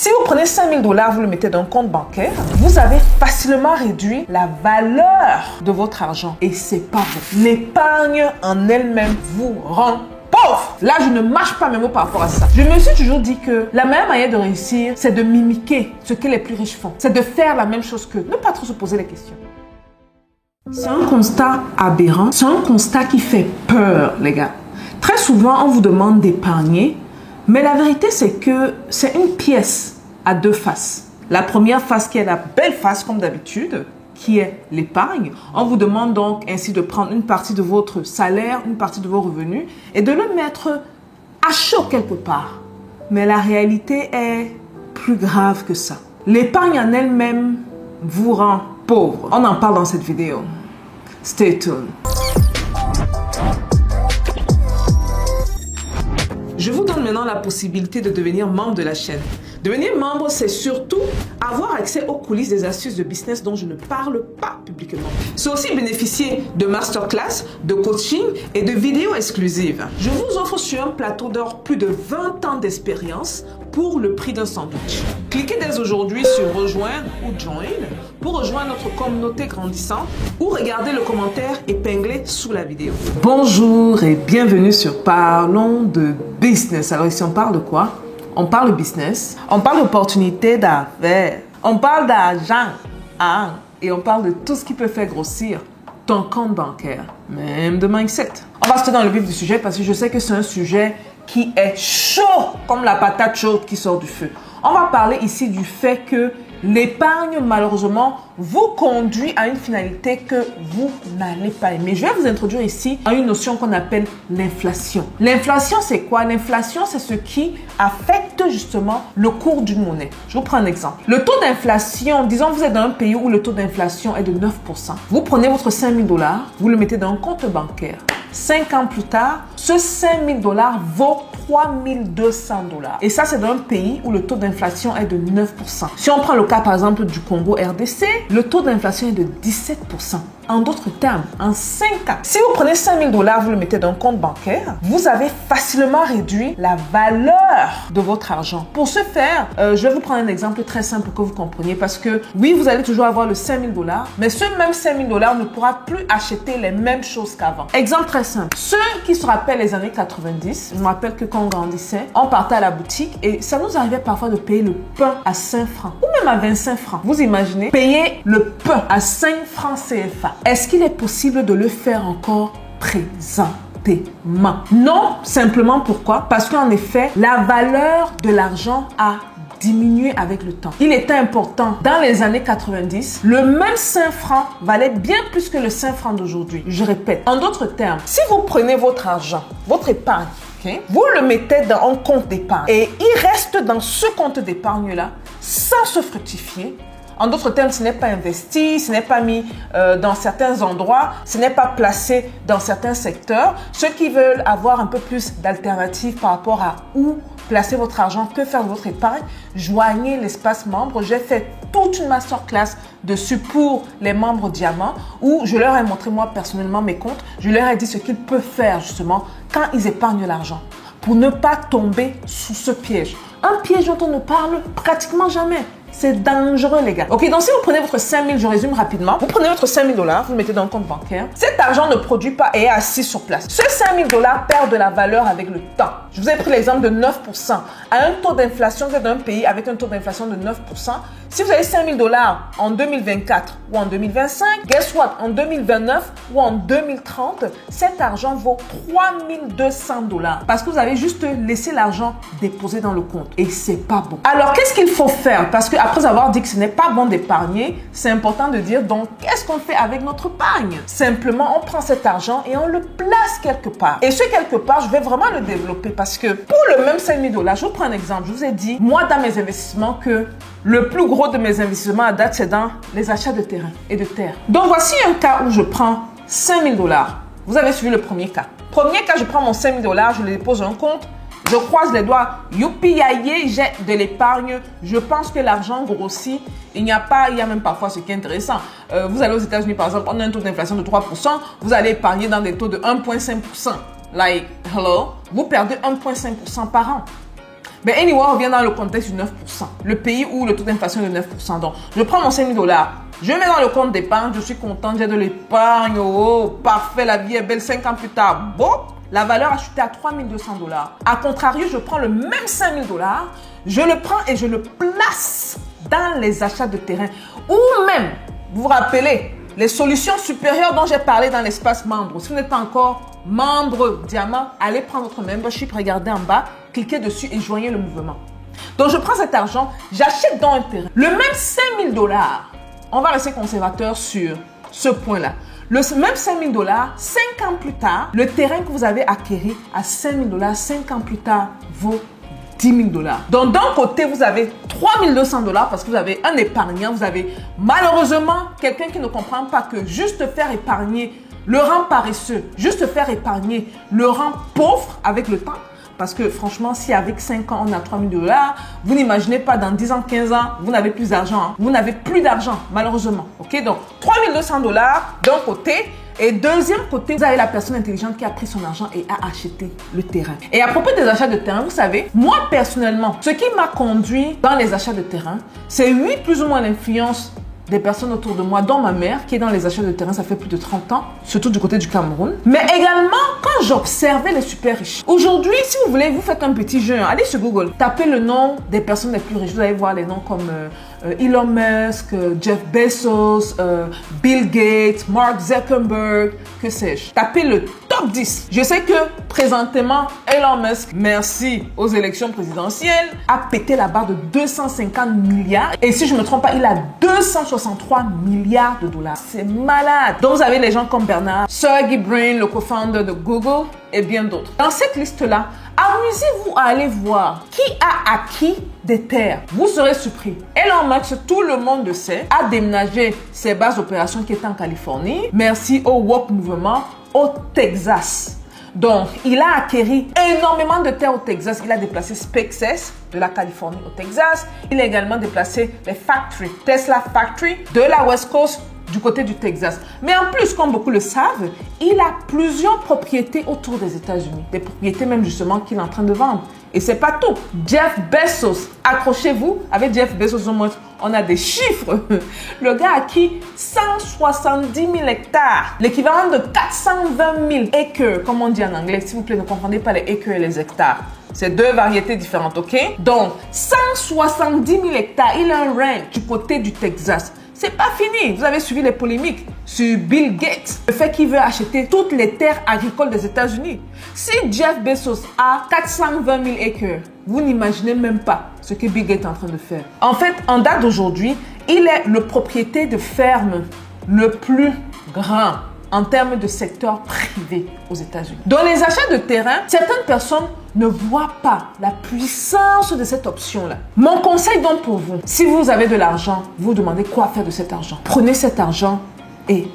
Si vous prenez 5 000 $, vous le mettez dans un compte bancaire, vous avez facilement réduit la valeur de votre argent. Et c'est pas bon. L'épargne en elle-même vous rend pauvre. Là, je ne mâche pas mes mots par rapport à ça. Je me suis toujours dit que la meilleure manière de réussir, c'est de mimiquer ce que les plus riches font. C'est de faire la même chose qu'eux. Ne pas trop se poser les questions. C'est un constat aberrant. C'est un constat qui fait peur, les gars. Très souvent, on vous demande d'épargner, mais la vérité, c'est que c'est une pièce à deux faces. La première face qui est la belle face, comme d'habitude, qui est l'épargne. On vous demande donc ainsi de prendre une partie de votre salaire, une partie de vos revenus et de le mettre à chaud quelque part. Mais la réalité est plus grave que ça. L'épargne en elle-même vous rend pauvre. On en parle dans cette vidéo. Stay tuned. Je vous donne maintenant la possibilité de devenir membre de la chaîne. Devenir membre, c'est surtout avoir accès aux coulisses des astuces de business dont je ne parle pas publiquement. C'est aussi bénéficier de masterclass, de coaching et de vidéos exclusives. Je vous offre sur un plateau d'or plus de 20 ans d'expérience pour le prix d'un sandwich. Cliquez dès aujourd'hui sur rejoindre ou join pour rejoindre notre communauté grandissante ou regardez le commentaire épinglé sous la vidéo. Bonjour et bienvenue sur Parlons de business. Alors ici on parle de quoi? On parle de business, on parle d'opportunités d'affaires, on parle d'argent et on parle de tout ce qui peut faire grossir ton compte bancaire, même de mindset. On va se dans le vif du sujet parce que je sais que c'est un sujet qui est chaud, comme la patate chaude qui sort du feu. On va parler ici du fait que l'épargne, malheureusement, vous conduit à une finalité que vous n'allez pas aimer. Je vais vous introduire ici à une notion qu'on appelle l'inflation. L'inflation, c'est quoi? L'inflation, c'est ce qui affecte justement le cours d'une monnaie. Je vous prends un exemple. Le taux d'inflation, disons que vous êtes dans un pays où le taux d'inflation est de 9%. Vous prenez votre 5 000 $, vous le mettez dans un compte bancaire. 5 ans plus tard, ce 5 000 $ vaut 3 200 $. Et ça, c'est dans un pays où le taux d'inflation est de 9%. Si on prend le cas, par exemple, du Congo RDC, le taux d'inflation est de 17%. En d'autres termes, en 5 ans, si vous prenez 5 000 $, vous le mettez dans un compte bancaire, vous avez facilement réduit la valeur de votre argent. Pour ce faire, je vais vous prendre un exemple très simple pour que vous compreniez. Parce que oui, vous allez toujours avoir le 5 000 $, mais ce même 5 000 $ ne pourra plus acheter les mêmes choses qu'avant. Exemple très simple. Ceux qui se rappellent les années 90, je me rappelle que quand on grandissait, on partait à la boutique et ça nous arrivait parfois de payer le pain à 5 francs ou même à 25 francs. Vous imaginez, payer le pain à 5 francs CFA. Est-ce qu'il est possible de le faire encore présentement? Non, simplement pourquoi? Parce qu'en effet, la valeur de l'argent a diminué avec le temps. Il était important, dans les années 90, le même 5 francs valait bien plus que le 5 francs d'aujourd'hui. Je répète, en d'autres termes, si vous prenez votre argent, votre épargne, vous le mettez dans un compte d'épargne et il reste dans ce compte d'épargne-là sans se fructifier. En d'autres termes, ce n'est pas investi, ce n'est pas mis dans certains endroits, ce n'est pas placé dans certains secteurs. Ceux qui veulent avoir un peu plus d'alternatives par rapport à où placer votre argent, que faire de votre épargne, joignez l'espace membre. J'ai fait toute une masterclass dessus pour les membres diamants où je leur ai montré moi personnellement mes comptes. Je leur ai dit ce qu'ils peuvent faire justement quand ils épargnent l'argent pour ne pas tomber sous ce piège. Un piège dont on ne parle pratiquement jamais. C'est dangereux, les gars. Ok, donc si vous prenez votre 5 000, je résume rapidement. Vous prenez votre 5 000 $, vous le mettez dans un compte bancaire. Cet argent ne produit pas et est assis sur place. Ce 5 000 $ perd de la valeur avec le temps. Je vous ai pris l'exemple de 9%. À un taux d'inflation, vous êtes dans un pays avec un taux d'inflation de 9%. Si vous avez 5 000 $ en 2024 ou en 2025, guess what? En 2029 ou en 2030, cet argent vaut 3 200 $. Parce que vous avez juste laissé l'argent déposé dans le compte. Et c'est pas bon. Alors, qu'est-ce qu'il faut faire? Parce que après avoir dit que ce n'est pas bon d'épargner, c'est important de dire donc qu'est-ce qu'on fait avec notre épargne? Simplement, on prend cet argent et on le place quelque part. Et ce quelque part, je vais vraiment le développer parce que pour le même 5 000 $, je vous prends un exemple. Je vous ai dit, moi, dans mes investissements, que le plus gros de mes investissements à date, c'est dans les achats de terrain et de terre. Donc, voici un cas où je prends 5 000 $. Vous avez suivi le premier cas. Premier cas, je prends mon 5 000 $, je le dépose dans un compte. Je croise les doigts, youpi, yaye, j'ai de l'épargne. Je pense que l'argent grossit. Il y a même parfois ce qui est intéressant. Vous allez aux États-Unis, par exemple, on a un taux d'inflation de 3%. Vous allez épargner dans des taux de 1,5%. Like, hello, vous perdez 1,5% par an. Mais anyway, on revient dans le contexte du 9%. Le pays où le taux d'inflation est de 9%. Donc, je prends mon 5 000 $. Je mets dans le compte d'épargne. Je suis contente, j'ai de l'épargne. Oh, parfait, la vie est belle. 5 ans plus tard, bon, la valeur a chuté à 3 200 $. A contrario, je prends le même 5 000 $. Je le prends et je le place dans les achats de terrain. Ou même, vous vous rappelez, les solutions supérieures dont j'ai parlé dans l'espace membre. Si vous n'êtes pas encore membre diamant, allez prendre votre membership, regardez en bas, cliquez dessus et joignez le mouvement. Donc, je prends cet argent, j'achète dans un terrain. Le même 5 000 $, on va rester conservateur sur ce point-là. Le même 5 000 $, 5 ans plus tard, le terrain que vous avez acquis à 5 000 $, 5 ans plus tard, vaut 10 000 $. Donc, d'un côté, vous avez 3 200 $ parce que vous avez un épargnant. Vous avez malheureusement quelqu'un qui ne comprend pas que juste faire épargner le rend paresseux. Juste faire épargner le rend pauvre avec le temps. Parce que franchement, si avec 5 ans, on a 3 000 $, vous n'imaginez pas dans 10 ans, 15 ans, vous n'avez plus d'argent. Hein. Vous n'avez plus d'argent, malheureusement. Ok, donc 3 200 $ d'un côté. Et deuxième côté, vous avez la personne intelligente qui a pris son argent et a acheté le terrain. Et à propos des achats de terrain, vous savez, moi personnellement, ce qui m'a conduit dans les achats de terrain, c'est oui, plus ou moins l'influence des personnes autour de moi, dont ma mère, qui est dans les achats de terrain, ça fait plus de 30 ans, surtout du côté du Cameroun. Mais également, quand j'observais les super riches. Aujourd'hui, si vous voulez, vous faites un petit jeu, allez sur Google, tapez le nom des personnes les plus riches. Vous allez voir les noms comme Elon Musk, Jeff Bezos, Bill Gates, Mark Zuckerberg, que sais-je. Tapez le top 10. Je sais que présentement, Elon Musk, merci aux élections présidentielles, a pété la barre de 250 milliards. Et si je ne me trompe pas, il a 263 milliards de $. C'est malade. Donc, vous avez les gens comme Bernard, Sergey Brin, le co-founder de Google, et bien d'autres. Dans cette liste-là, amusez-vous à aller voir qui a acquis des terres. Vous serez surpris. Elon Musk, tout le monde le sait, a déménagé ses bases d'opération qui étaient en Californie. Merci au Woke Mouvement, au Texas. Donc, il a acquis énormément de terres au Texas. Il a déplacé SpaceX de la Californie au Texas. Il a également déplacé les factories, Tesla Factory de la West Coast du côté du Texas. Mais en plus, comme beaucoup le savent, il a plusieurs propriétés autour des États-Unis. Des propriétés même justement qu'il est en train de vendre. Et c'est pas tout. Jeff Bezos, accrochez-vous, avec Jeff Bezos, on a des chiffres. Le gars a acquis 170 000 hectares, l'équivalent de 420 000 acres, comme on dit en anglais. S'il vous plaît, ne confondez pas les acres et les hectares. C'est deux variétés différentes, ok? Donc, 170 000 hectares, il a un ranch du côté du Texas. C'est pas fini. Vous avez suivi les polémiques sur Bill Gates. Le fait qu'il veut acheter toutes les terres agricoles des États-Unis. Si Jeff Bezos a 420 000 acres, vous n'imaginez même pas ce que Bill Gates est en train de faire. En fait, en date d'aujourd'hui, il est le propriétaire de ferme le plus grand en termes de secteur privé aux États-Unis. Dans les achats de terrain, certaines personnes ne voient pas la puissance de cette option-là. Mon conseil donc pour vous, si vous avez de l'argent, vous demandez quoi faire de cet argent. Prenez cet argent et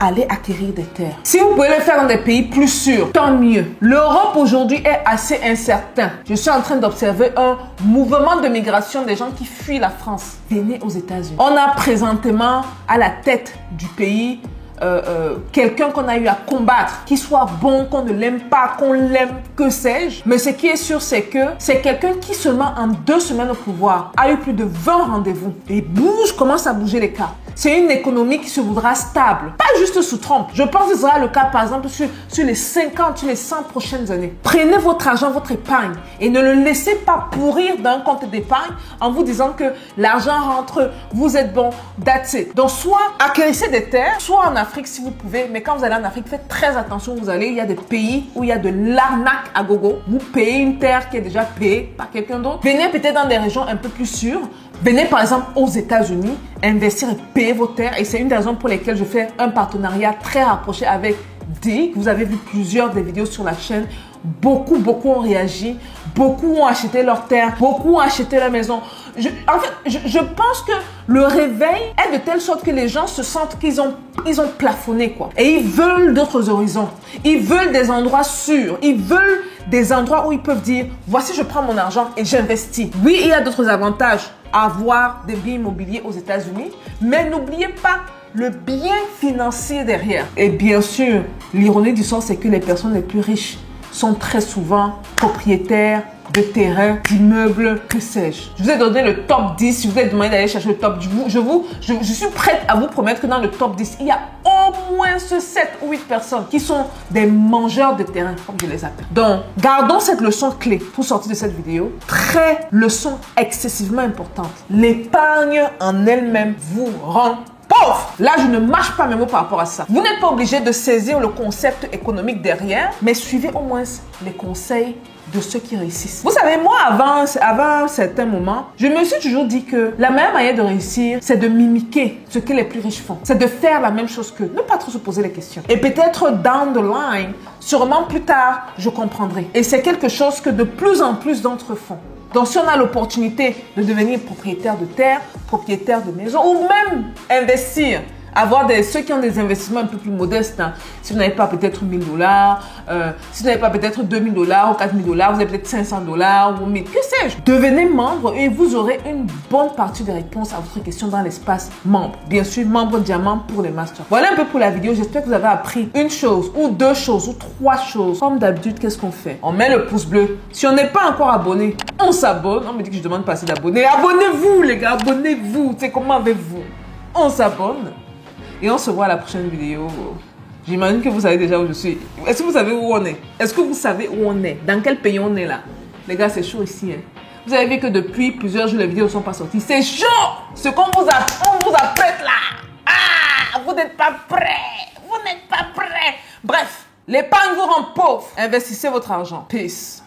allez acquérir des terres. Si vous pouvez le faire dans des pays plus sûrs, tant mieux. L'Europe aujourd'hui est assez incertain. Je suis en train d'observer un mouvement de migration des gens qui fuient la France. Venez aux États-Unis. On a présentement à la tête du pays quelqu'un qu'on a eu à combattre, qui soit bon, qu'on ne l'aime pas, qu'on l'aime, que sais-je. Mais ce qui est sûr, c'est que c'est quelqu'un qui seulement en 2 semaines au pouvoir a eu plus de 20 rendez-vous et commence à bouger les cartes. C'est une économie qui se voudra stable, pas juste sous Trump. Je pense que ce sera le cas par exemple sur les 50, sur les 100 prochaines années. Prenez votre argent, votre épargne et ne le laissez pas pourrir dans un compte d'épargne en vous disant que l'argent rentre, vous êtes bon, that's it. Donc soit acquérissez des terres, soit en Afrique si vous pouvez, mais quand vous allez en Afrique, faites très attention où vous allez. Il y a des pays où il y a de l'arnaque à gogo. Vous payez une terre qui est déjà payée par quelqu'un d'autre. Venez peut-être dans des régions un peu plus sûres. Venez par exemple aux États-Unis, investir et payer vos terres. Et c'est une des raisons pour lesquelles je fais un partenariat très rapproché avec Dick. Vous avez vu plusieurs des vidéos sur la chaîne. Beaucoup ont réagi. Beaucoup ont acheté leurs terres. Beaucoup ont acheté leur maison. Je pense que le réveil est de telle sorte que les gens se sentent qu'ils ont plafonné, quoi. Et ils veulent d'autres horizons. Ils veulent des endroits sûrs. Ils veulent des endroits où ils peuvent dire, voici, je prends mon argent et j'investis. Oui, il y a d'autres avantages à avoir des biens immobiliers aux États-Unis, mais n'oubliez pas le bien financier derrière. Et bien sûr, l'ironie du sort, c'est que les personnes les plus riches sont très souvent propriétaires de terrains, d'immeubles, que sais-je. Je vous ai donné le top 10. Si vous êtes demandé d'aller chercher le top 10, je suis prête à vous promettre que dans le top 10, il y a au moins 7 ou 8 personnes qui sont des mangeurs de terrain, comme je les appelle. Donc, gardons cette leçon clé pour sortir de cette vidéo. Très leçon excessivement importante. L'épargne en elle-même vous rend pauvre. Là, je ne mâche pas mes mots par rapport à ça. Vous n'êtes pas obligé de saisir le concept économique derrière, mais suivez au moins les conseils de ceux qui réussissent. Vous savez, moi, avant un certain moment, je me suis toujours dit que la meilleure manière de réussir, c'est de mimiquer ce que les plus riches font. C'est de faire la même chose qu'eux. Ne pas trop se poser les questions. Et peut-être down the line, sûrement plus tard, je comprendrai. Et c'est quelque chose que de plus en plus d'entre eux font. Donc, si on a l'opportunité de devenir propriétaire de terre, propriétaire de maison, ou même investir, avoir ceux qui ont des investissements un peu plus modestes, hein. Si vous n'avez pas peut-être $1000, si vous n'avez pas peut-être $2000 ou $4000, vous avez peut-être $500 ou 1000, que sais-je. Devenez membre et vous aurez une bonne partie des réponses à votre question dans l'espace membre. Bien sûr, membre diamant pour les masters. Voilà un peu pour la vidéo. J'espère que vous avez appris une chose ou deux choses ou trois choses. Comme d'habitude, qu'est-ce qu'on fait? On met le pouce bleu. Si on n'est pas encore abonné, on s'abonne. On me dit que je demande pas assez d'abonnés. Abonnez-vous les gars, abonnez-vous. C'est comment avec vous? On s'abonne. Et on se voit à la prochaine vidéo. J'imagine que vous savez déjà où je suis. Est-ce que vous savez où on est? Est-ce que vous savez où on est? Dans quel pays on est là? Les gars, c'est chaud ici. Hein? Vous avez vu que depuis plusieurs jours, les vidéos ne sont pas sorties. C'est chaud! Ce qu'on vous apprête là. Ah! Vous n'êtes pas prêts. Vous n'êtes pas prêts. Bref, l'épargne vous rend pauvre. Investissez votre argent. Peace.